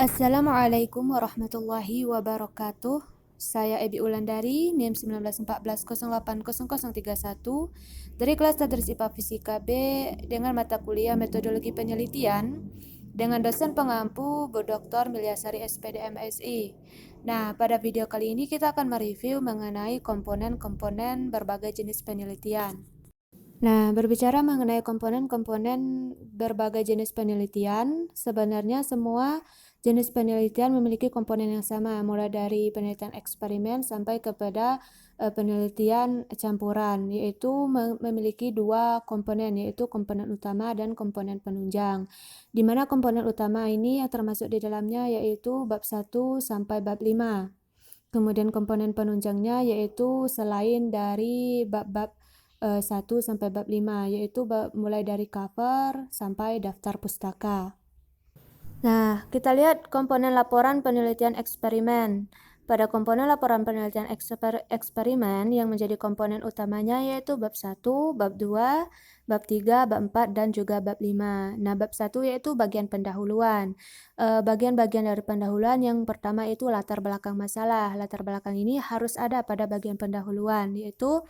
Assalamualaikum warahmatullahi wabarakatuh. Saya Ebi Ulandari, NIM 1914080031 dari kelas Tadris IPA Fisika B dengan mata kuliah Metodologi Penelitian dengan dosen pengampu Bu Dr. Milyasari SPD MSI. Nah, pada video kali ini kita akan mereview mengenai komponen-komponen berbagai jenis penelitian. Nah, berbicara mengenai komponen-komponen berbagai jenis penelitian, sebenarnya semua jenis penelitian memiliki komponen yang sama, mulai dari penelitian eksperimen sampai kepada penelitian campuran, yaitu memiliki dua komponen, yaitu komponen utama dan komponen penunjang. Di mana komponen utama ini yang termasuk di dalamnya yaitu bab 1 sampai bab 5. Kemudian komponen penunjangnya yaitu selain dari bab-bab 1 sampai bab 5, yaitu mulai dari cover sampai daftar pustaka. Nah, kita lihat komponen laporan penelitian eksperimen. Pada komponen laporan penelitian eksperimen yang menjadi komponen utamanya yaitu bab 1, bab 2, bab 3, bab 4, dan juga bab 5. Nah, bab 1 yaitu bagian pendahuluan. Bagian-bagian dari pendahuluan yang pertama itu latar belakang masalah. Latar belakang ini harus ada pada bagian pendahuluan, yaitu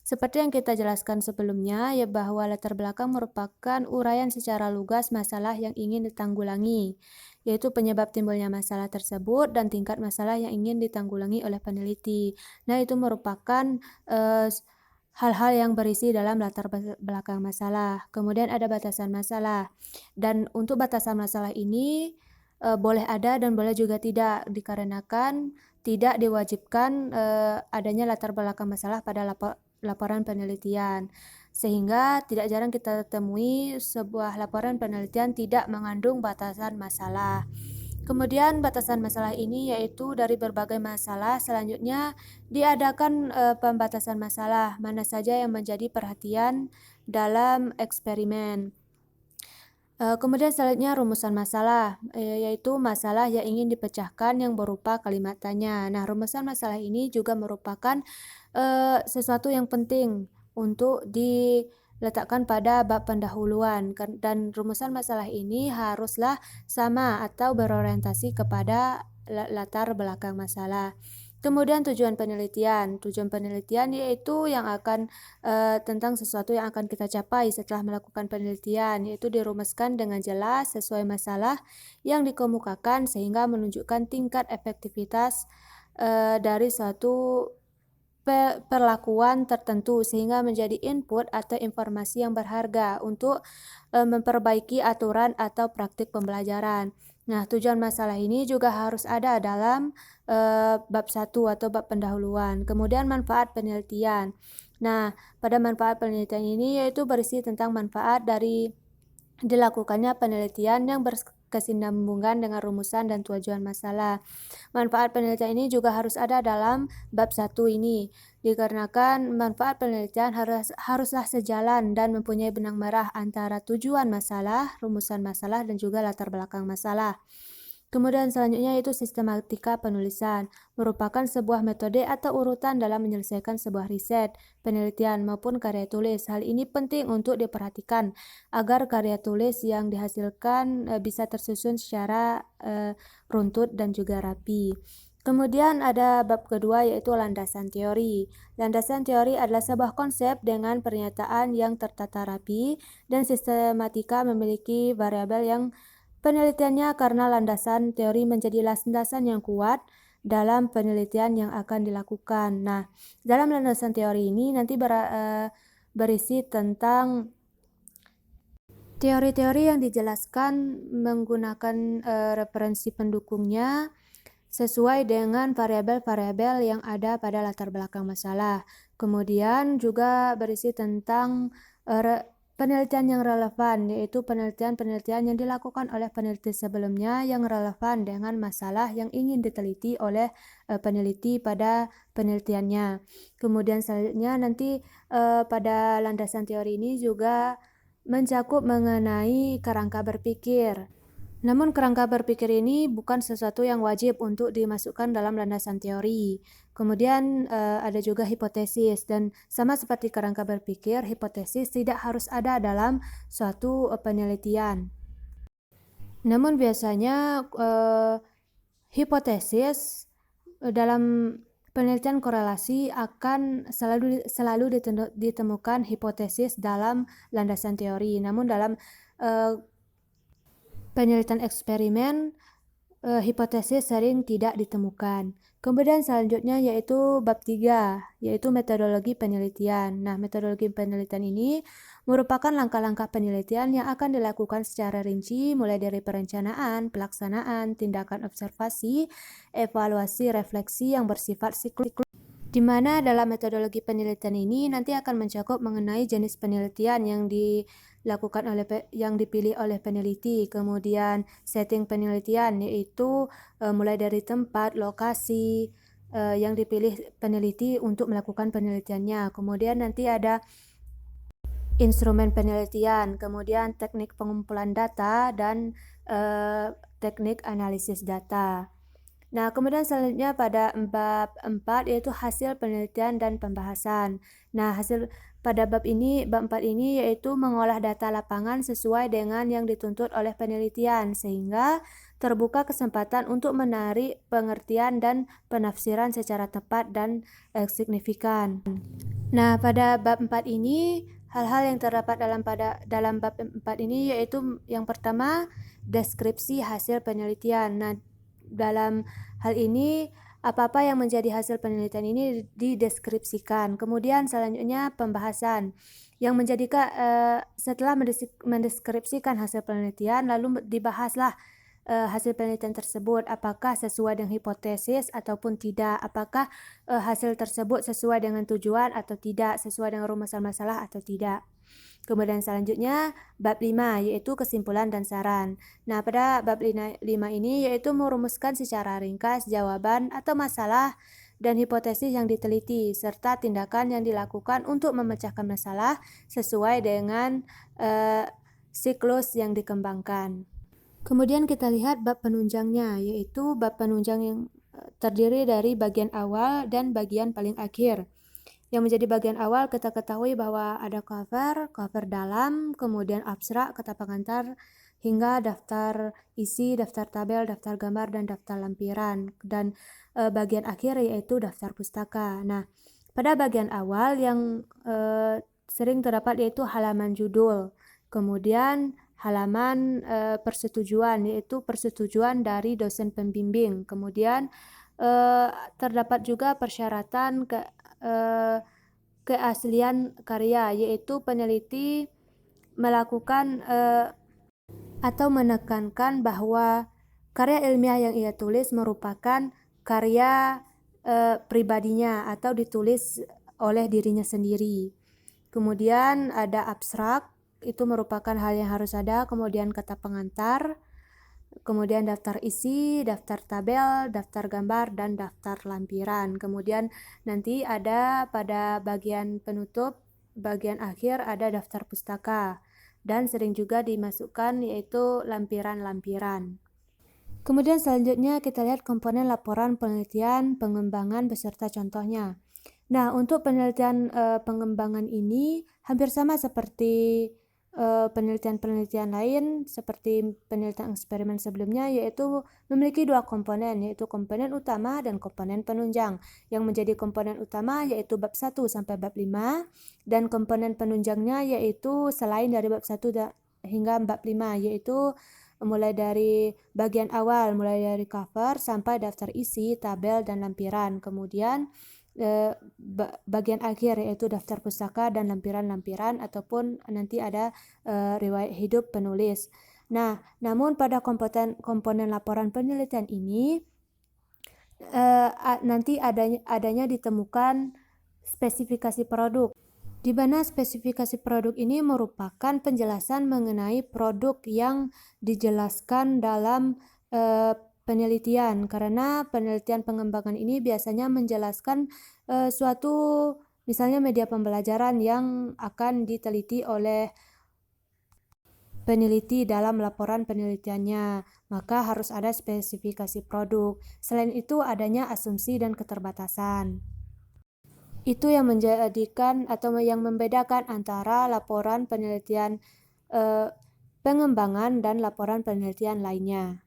seperti yang kita jelaskan sebelumnya, ya bahwa latar belakang merupakan uraian secara lugas masalah yang ingin ditanggulangi, yaitu penyebab timbulnya masalah tersebut dan tingkat masalah yang ingin ditanggulangi oleh peneliti. Nah, itu merupakan hal-hal yang berisi dalam latar belakang masalah. Kemudian ada batasan masalah. Dan untuk batasan masalah ini boleh ada dan boleh juga tidak, dikarenakan tidak diwajibkan adanya latar belakang masalah pada laporan penelitian, sehingga tidak jarang kita temui sebuah laporan penelitian tidak mengandung batasan masalah. Kemudian batasan masalah ini yaitu dari berbagai masalah selanjutnya diadakan pembatasan masalah mana saja yang menjadi perhatian dalam eksperimen. Kemudian selanjutnya rumusan masalah, yaitu masalah yang ingin dipecahkan yang berupa kalimat tanya. Nah, rumusan masalah ini juga merupakan sesuatu yang penting untuk diletakkan pada bab pendahuluan, dan rumusan masalah ini haruslah sama atau berorientasi kepada latar belakang masalah. Kemudian tujuan penelitian. Tujuan penelitian yaitu yang akan tentang sesuatu yang akan kita capai setelah melakukan penelitian, yaitu dirumuskan dengan jelas sesuai masalah yang dikemukakan sehingga menunjukkan tingkat efektivitas dari suatu perlakuan tertentu sehingga menjadi input atau informasi yang berharga untuk memperbaiki aturan atau praktik pembelajaran. Nah, tujuan masalah ini juga harus ada dalam bab 1 atau bab pendahuluan. Kemudian manfaat penelitian. Nah, pada manfaat penelitian ini yaitu berisi tentang manfaat dari dilakukannya penelitian yang berkesinambungan dengan rumusan dan tujuan masalah. Manfaat penelitian ini juga harus ada dalam bab 1 ini, dikarenakan manfaat penelitian haruslah sejalan dan mempunyai benang merah antara tujuan masalah, rumusan masalah, dan juga latar belakang masalah. Kemudian selanjutnya yaitu sistematika penulisan, merupakan sebuah metode atau urutan dalam menyelesaikan sebuah riset, penelitian, maupun karya tulis. Hal ini penting untuk diperhatikan agar karya tulis yang dihasilkan bisa tersusun secara runtut dan juga rapi. Kemudian ada bab kedua yaitu landasan teori. Landasan teori adalah sebuah konsep dengan pernyataan yang tertata rapi dan sistematika memiliki variabel yang penelitiannya karena landasan teori menjadi landasan yang kuat dalam penelitian yang akan dilakukan. Nah, dalam landasan teori ini nanti berisi tentang teori-teori yang dijelaskan menggunakan referensi pendukungnya sesuai dengan variabel-variabel yang ada pada latar belakang masalah. Kemudian juga berisi tentang penelitian yang relevan, yaitu penelitian-penelitian yang dilakukan oleh peneliti sebelumnya yang relevan dengan masalah yang ingin diteliti oleh peneliti pada penelitiannya. Kemudian selanjutnya nanti pada landasan teori ini juga mencakup mengenai kerangka berpikir. Namun kerangka berpikir ini bukan sesuatu yang wajib untuk dimasukkan dalam landasan teori. Kemudian ada juga hipotesis, dan sama seperti kerangka berpikir, hipotesis tidak harus ada dalam suatu penelitian. Namun biasanya hipotesis dalam penelitian korelasi akan selalu ditemukan hipotesis dalam landasan teori. Namun dalam penelitian eksperimen hipotesis sering tidak ditemukan. Kemudian selanjutnya yaitu bab 3, yaitu metodologi penelitian. Nah, metodologi penelitian ini merupakan langkah-langkah penelitian yang akan dilakukan secara rinci mulai dari perencanaan, pelaksanaan, tindakan observasi, evaluasi, refleksi yang bersifat siklus. Di mana dalam metodologi penelitian ini nanti akan mencakup mengenai jenis penelitian yang dipilih oleh peneliti, kemudian setting penelitian yaitu mulai dari tempat, lokasi yang dipilih peneliti untuk melakukan penelitiannya. Kemudian nanti ada instrumen penelitian, kemudian teknik pengumpulan data dan teknik analisis data. Nah, kemudian selanjutnya pada bab 4 yaitu hasil penelitian dan pembahasan. Nah, pada bab 4 ini yaitu mengolah data lapangan sesuai dengan yang dituntut oleh penelitian sehingga terbuka kesempatan untuk menarik pengertian dan penafsiran secara tepat dan signifikan. Nah, pada bab 4 ini hal-hal yang terdapat dalam bab 4 ini yaitu yang pertama deskripsi hasil penelitian. Nah, dalam hal ini apa-apa yang menjadi hasil penelitian ini dideskripsikan. Kemudian selanjutnya pembahasan yang menjadikan setelah mendeskripsikan hasil penelitian lalu dibahaslah hasil penelitian tersebut apakah sesuai dengan hipotesis ataupun tidak, apakah hasil tersebut sesuai dengan tujuan atau tidak, sesuai dengan rumusan masalah atau tidak. Kemudian selanjutnya bab 5 yaitu kesimpulan dan saran. Nah, pada bab 5 ini yaitu merumuskan secara ringkas jawaban atau masalah dan hipotesis yang diteliti serta tindakan yang dilakukan untuk memecahkan masalah sesuai dengan siklus yang dikembangkan. Kemudian kita lihat bab penunjangnya, yaitu bab penunjang yang terdiri dari bagian awal dan bagian paling akhir. Yang menjadi bagian awal kita ketahui bahwa ada cover dalam, kemudian abstrak, kata pengantar, hingga daftar isi, daftar tabel, daftar gambar, dan daftar lampiran. Dan bagian akhir yaitu daftar pustaka. Nah, pada bagian awal yang sering terdapat yaitu halaman judul, kemudian halaman persetujuan yaitu persetujuan dari dosen pembimbing, kemudian terdapat juga persyaratan keaslian karya yaitu peneliti melakukan atau menekankan bahwa karya ilmiah yang ia tulis merupakan karya pribadinya atau ditulis oleh dirinya sendiri. Kemudian ada abstrak, itu merupakan hal yang harus ada, kemudian kata pengantar, kemudian daftar isi, daftar tabel, daftar gambar, dan daftar lampiran. Kemudian nanti ada pada bagian penutup, bagian akhir ada daftar pustaka, dan sering juga dimasukkan yaitu lampiran-lampiran. Kemudian selanjutnya kita lihat komponen laporan penelitian, pengembangan beserta contohnya. Nah, untuk penelitian pengembangan ini hampir sama seperti penelitian-penelitian lain seperti penelitian eksperimen sebelumnya, yaitu memiliki dua komponen, yaitu komponen utama dan komponen penunjang. Yang menjadi komponen utama yaitu bab 1 sampai bab 5 dan komponen penunjangnya yaitu selain dari bab 1 hingga bab 5 yaitu mulai dari bagian awal, mulai dari cover sampai daftar isi, tabel, dan lampiran. Kemudian bagian akhir yaitu daftar pustaka dan lampiran-lampiran ataupun nanti ada riwayat hidup penulis. Nah, namun pada komponen laporan penelitian ini nanti adanya ditemukan spesifikasi produk, di mana spesifikasi produk ini merupakan penjelasan mengenai produk yang dijelaskan dalam penelitian, karena penelitian pengembangan ini biasanya menjelaskan suatu misalnya media pembelajaran yang akan diteliti oleh peneliti dalam laporan penelitiannya, maka harus ada spesifikasi produk. Selain itu adanya asumsi dan keterbatasan. Itu yang menjadikan atau yang membedakan antara laporan penelitian pengembangan, dan laporan penelitian lainnya.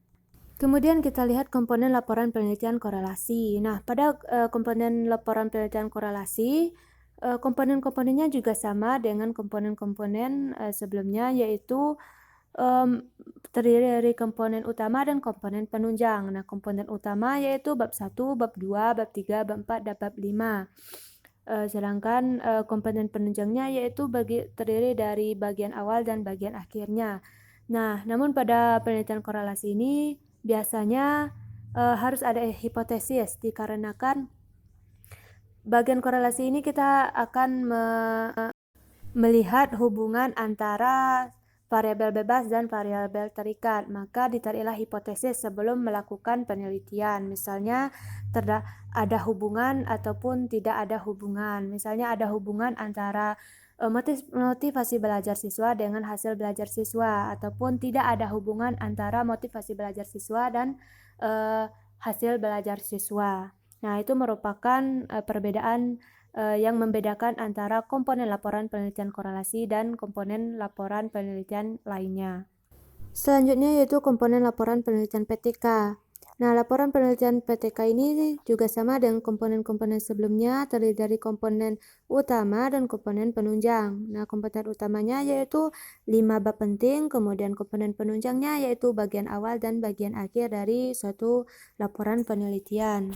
Kemudian kita lihat komponen laporan penelitian korelasi. Nah, pada komponen laporan penelitian korelasi, komponen-komponennya juga sama dengan komponen-komponen sebelumnya, yaitu terdiri dari komponen utama dan komponen penunjang. Nah, komponen utama yaitu bab 1, bab 2, bab 3, bab 4, dan bab 5. Sedangkan komponen penunjangnya yaitu terdiri dari bagian awal dan bagian akhirnya. Nah, namun pada penelitian korelasi ini biasanya harus ada hipotesis, dikarenakan bagian korelasi ini kita akan melihat hubungan antara variabel bebas dan variabel terikat. Maka ditariklah hipotesis sebelum melakukan penelitian. Misalnya ada hubungan ataupun tidak ada hubungan. Misalnya ada hubungan antara motivasi belajar siswa dengan hasil belajar siswa, ataupun tidak ada hubungan antara motivasi belajar siswa dan hasil belajar siswa. Nah, itu merupakan perbedaan yang membedakan antara komponen laporan penelitian korelasi dan komponen laporan penelitian lainnya. Selanjutnya yaitu komponen laporan penelitian PTK. Nah, laporan penelitian PTK ini juga sama dengan komponen-komponen sebelumnya, terdiri dari komponen utama dan komponen penunjang. Nah, komponen utamanya yaitu 5 bab penting, kemudian komponen penunjangnya yaitu bagian awal dan bagian akhir dari suatu laporan penelitian.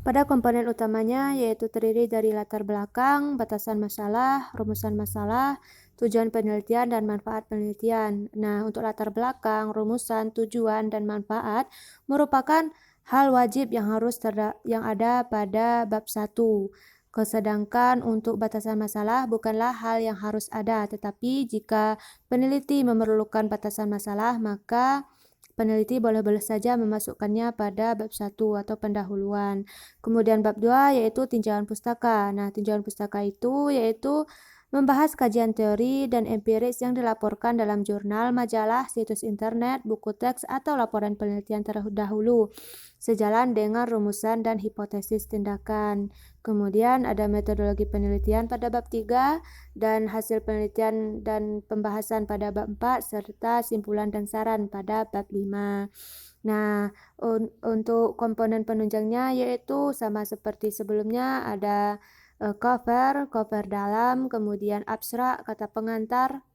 Pada komponen utamanya yaitu terdiri dari latar belakang, batasan masalah, rumusan masalah, tujuan penelitian, dan manfaat penelitian. Nah, untuk latar belakang, rumusan, tujuan, dan manfaat merupakan hal wajib yang ada pada bab 1. Sedangkan untuk batasan masalah bukanlah hal yang harus ada, tetapi jika peneliti memerlukan batasan masalah, maka peneliti boleh-boleh saja memasukkannya pada bab 1 atau pendahuluan. Kemudian bab 2 yaitu tinjauan pustaka. Nah, tinjauan pustaka itu yaitu membahas kajian teori dan empiris yang dilaporkan dalam jurnal, majalah, situs internet, buku teks, atau laporan penelitian terdahulu, sejalan dengan rumusan dan hipotesis tindakan. Kemudian ada metodologi penelitian pada bab 3 dan hasil penelitian dan pembahasan pada bab 4 serta simpulan dan saran pada bab 5. Nah, untuk komponen penunjangnya yaitu sama seperti sebelumnya, ada cover dalam, kemudian abstrak, kata pengantar,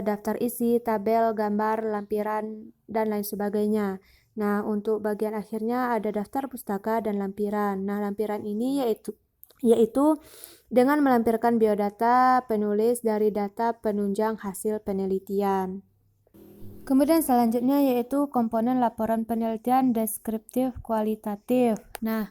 daftar isi, tabel, gambar, lampiran, dan lain sebagainya. Nah, untuk bagian akhirnya ada daftar pustaka dan lampiran. Nah, lampiran ini yaitu dengan melampirkan biodata penulis dari data penunjang hasil penelitian. Kemudian selanjutnya yaitu komponen laporan penelitian deskriptif kualitatif. Nah,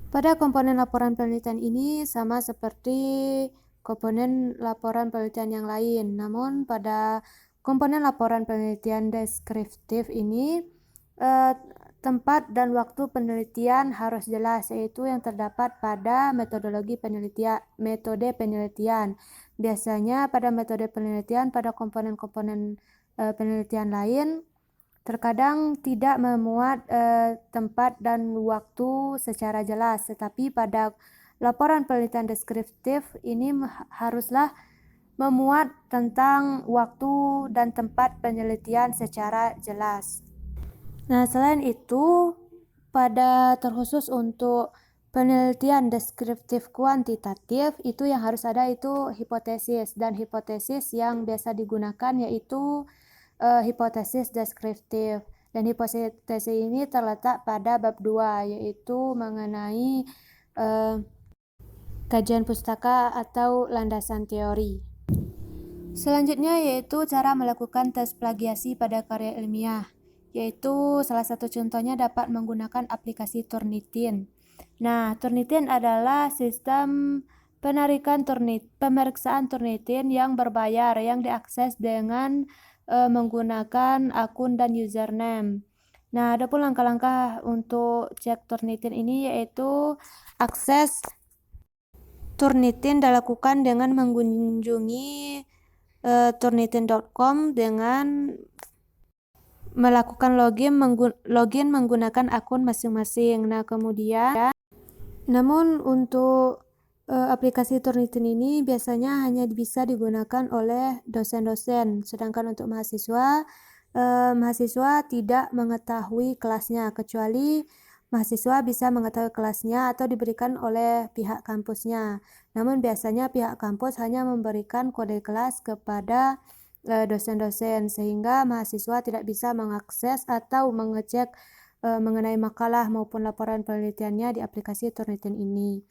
pada komponen laporan penelitian ini sama seperti komponen laporan penelitian yang lain. Namun pada komponen laporan penelitian deskriptif ini tempat dan waktu penelitian harus jelas, yaitu yang terdapat pada metode penelitian. Biasanya pada metode penelitian pada komponen-komponen penelitian lain terkadang tidak memuat tempat dan waktu secara jelas, tetapi pada laporan penelitian deskriptif ini haruslah memuat tentang waktu dan tempat penelitian secara jelas. Nah, selain itu, terkhusus untuk penelitian deskriptif kuantitatif, itu yang harus ada itu hipotesis, dan hipotesis yang biasa digunakan yaitu hipotesis deskriptif. Dan hipotesis ini terletak pada bab 2, yaitu mengenai kajian pustaka atau landasan teori. Selanjutnya yaitu cara melakukan tes plagiasi pada karya ilmiah, yaitu salah satu contohnya dapat menggunakan aplikasi Turnitin. Nah, Turnitin adalah sistem pemeriksaan Turnitin yang berbayar yang diakses dengan menggunakan akun dan username. Nah, ada pun langkah-langkah untuk cek Turnitin ini yaitu akses Turnitin dilakukan dengan mengunjungi turnitin.com dengan melakukan login menggunakan akun masing-masing. Nah, kemudian namun untuk aplikasi Turnitin ini biasanya hanya bisa digunakan oleh dosen-dosen, sedangkan untuk mahasiswa tidak mengetahui kelasnya, kecuali mahasiswa bisa mengetahui kelasnya atau diberikan oleh pihak kampusnya. Namun biasanya pihak kampus hanya memberikan kode kelas kepada dosen-dosen, sehingga mahasiswa tidak bisa mengakses atau mengecek mengenai makalah maupun laporan penelitiannya di aplikasi Turnitin ini.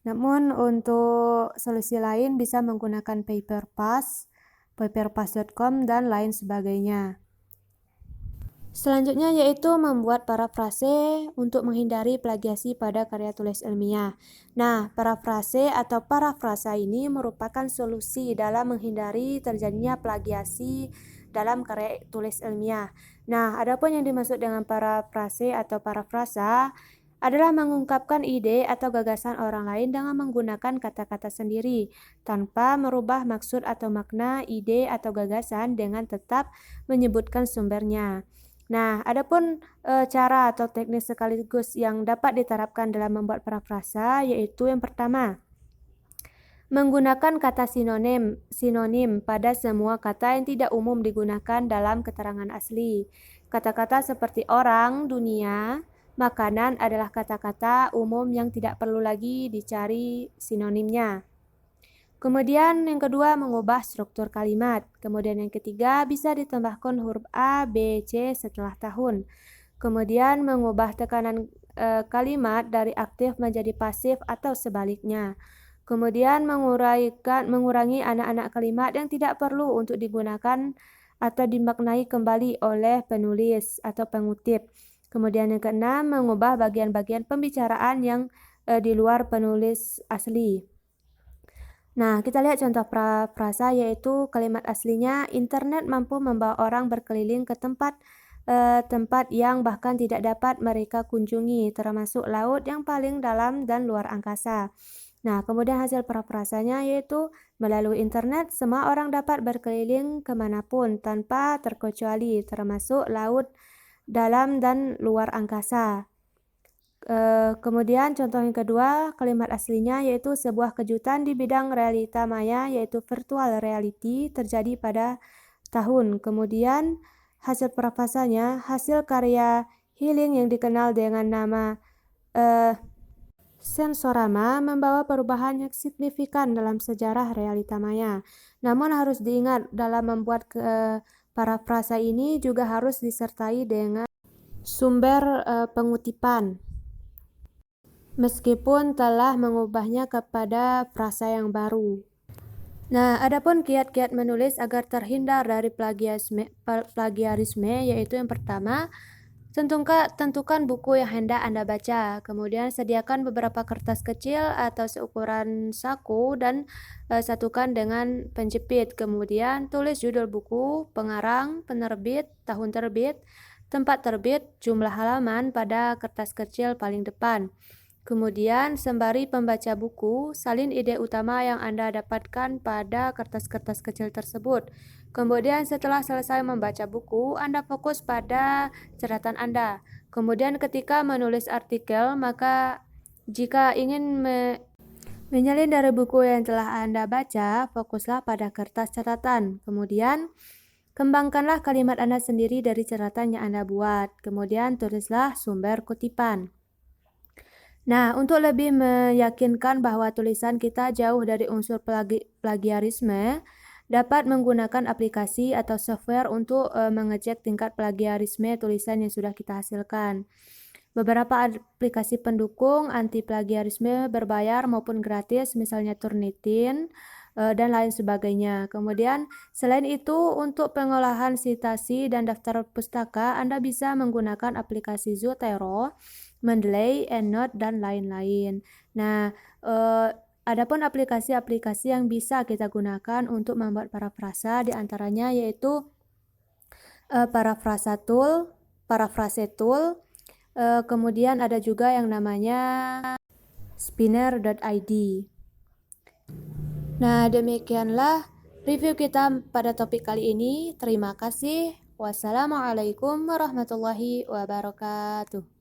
Namun untuk solusi lain bisa menggunakan Paperpass, paperpass.com, dan lain sebagainya. Selanjutnya yaitu membuat parafrase untuk menghindari plagiasi pada karya tulis ilmiah. Nah, parafrase atau parafrasa ini merupakan solusi dalam menghindari terjadinya plagiasi dalam karya tulis ilmiah. Nah, adapun yang dimaksud dengan parafrase atau parafrasa adalah mengungkapkan ide atau gagasan orang lain dengan menggunakan kata-kata sendiri, tanpa merubah maksud atau makna ide atau gagasan dengan tetap menyebutkan sumbernya. Nah, adapun cara atau teknik sekaligus yang dapat diterapkan dalam membuat parafrasa yaitu yang pertama, menggunakan kata sinonim pada semua kata yang tidak umum digunakan dalam keterangan asli. Kata-kata seperti orang, dunia, makanan adalah kata-kata umum yang tidak perlu lagi dicari sinonimnya. Kemudian yang kedua, mengubah struktur kalimat. Kemudian yang ketiga, bisa ditambahkan huruf A, B, C setelah tahun. Kemudian mengubah tekanan kalimat dari aktif menjadi pasif atau sebaliknya. Kemudian mengurangi anak-anak kalimat yang tidak perlu untuk digunakan atau dimaknai kembali oleh penulis atau pengutip. Kemudian yang keenam, mengubah bagian-bagian pembicaraan yang di luar penulis asli. Nah, kita lihat contoh frasa yaitu kalimat aslinya, internet mampu membawa orang berkeliling ke tempat yang bahkan tidak dapat mereka kunjungi, termasuk laut yang paling dalam dan luar angkasa. Nah, kemudian hasil parafrasanya yaitu melalui internet semua orang dapat berkeliling kemanapun tanpa terkecuali, termasuk laut dalam dan luar angkasa. Kemudian contoh yang kedua, kalimat aslinya yaitu sebuah kejutan di bidang realita maya yaitu virtual reality terjadi pada tahun. Kemudian hasil parafrasanya, hasil karya healing yang dikenal dengan nama Sensorama membawa perubahan yang signifikan dalam sejarah realita maya. Namun harus diingat dalam membuat parafrasa ini juga harus disertai dengan sumber pengutipan, meskipun telah mengubahnya kepada frasa yang baru. Nah, adapun kiat-kiat menulis agar terhindar dari plagiarisme yaitu yang pertama, tentukan buku yang hendak Anda baca. Kemudian sediakan beberapa kertas kecil atau seukuran saku dan satukan dengan penjepit. Kemudian tulis judul buku, pengarang, penerbit, tahun terbit, tempat terbit, jumlah halaman pada kertas kecil paling depan. Kemudian, sembari pembaca buku, salin ide utama yang Anda dapatkan pada kertas-kertas kecil tersebut. Kemudian, setelah selesai membaca buku, Anda fokus pada catatan Anda. Kemudian, ketika menulis artikel, maka jika ingin menyalin dari buku yang telah Anda baca, fokuslah pada kertas catatan. Kemudian, kembangkanlah kalimat Anda sendiri dari catatan yang Anda buat. Kemudian, tulislah sumber kutipan. Nah, untuk lebih meyakinkan bahwa tulisan kita jauh dari unsur plagiarisme, dapat menggunakan aplikasi atau software untuk mengecek tingkat plagiarisme tulisan yang sudah kita hasilkan. Beberapa aplikasi pendukung anti plagiarisme berbayar maupun gratis, misalnya Turnitin dan lain sebagainya. Kemudian, selain itu, untuk pengolahan citasi dan daftar pustaka, Anda bisa menggunakan aplikasi Zotero, Mendeley, EndNote, dan lain-lain. Nah, adapun aplikasi-aplikasi yang bisa kita gunakan untuk membuat parafrasa diantaranya yaitu Paraphrase Tool, kemudian ada juga yang namanya spinner.id. Nah, demikianlah review kita pada topik kali ini. Terima kasih. Wassalamualaikum warahmatullahi wabarakatuh.